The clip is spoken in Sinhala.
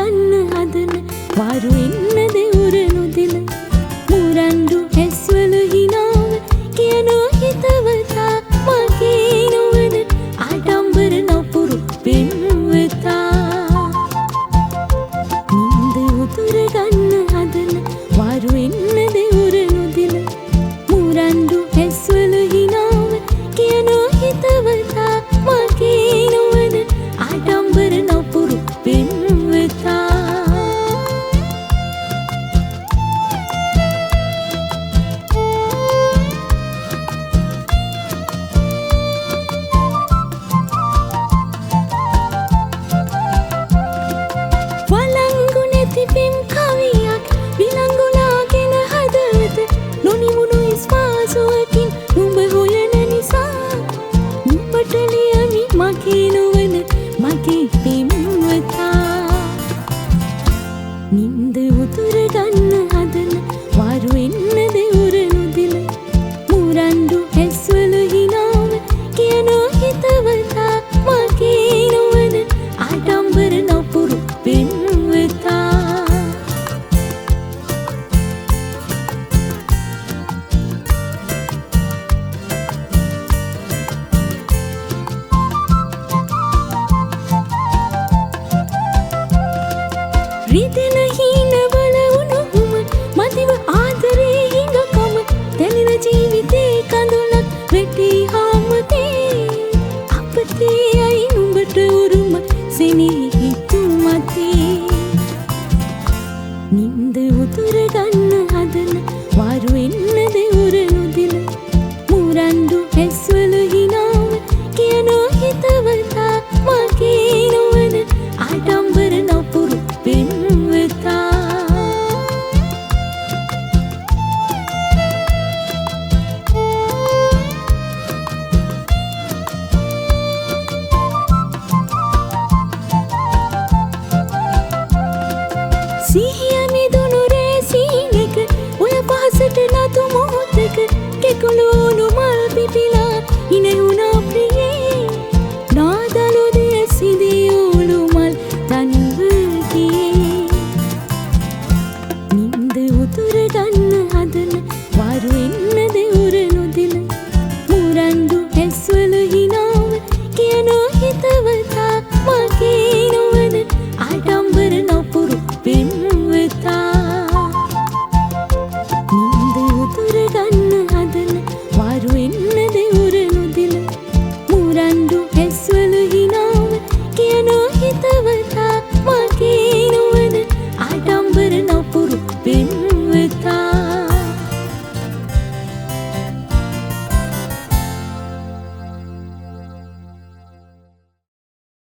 ගන්න හදන වාරු එන්නද උරනුදින මුරන්ඩු ඇස්වල හිනාව කියනෝ හිතවතා මගේ නොවන ආඩම්බර නපුරු පෙන්වතා නින්ද උතුර ගන්න හදන වාරු එන්නද උරනුදින මුරන්ඩු ඇස්වල හිනාව කියනෝ හිතවතා මගේ නොවන ආඩම්බර නපුරු පෙන්වතා වලංගු නැති පෙම් කවියක් විලංගුලාගෙන හදවත නොනිවුණු ස්පාසුවකින් නුඹ හොයන නිසා නුඹට ලියමි මගේ නොවන මගේ පෙම්වතා නින්ද උතුර ගන්න හදන වාරු එන්නද උරනුදින මුරන්ඩු ඇස්වල හිනාව කියනෝ හිතවතා මගේ නොවන ආඩම්බර නපුරු පෙන්වතා රිදෙන හීනවල උණුහුම මදිව ආදරේ හිඟකම දැනෙන ජීවිතේ කඳුලක් වැටි හාමතේ අපතේ අයි නුඹට උරුම සෙනෙහි තුමතේ නින්ද උතුර ගන්න හදන වාරු එන්නද උරනුදින මුරන්ඩු ඇස්වල හිනාව කියනෝ හිතවතා මගේ නොවන ආඩම්බර නපුරු පෙන්වතා සිහිය මිදුණු රේසීනක උල පහසට නතු මොහොතක කෙකුළුණු මල් පිපිලා ඉනෙවුණා ප්‍රියේ නාදලු දිය සිදියුළු මල් තනිව ගියේ නින්ද උතුර ගන්න හදන වාරු එන්නද උරනුදින මුරන්ඩු ඇස්වල හිනාව කියනෝ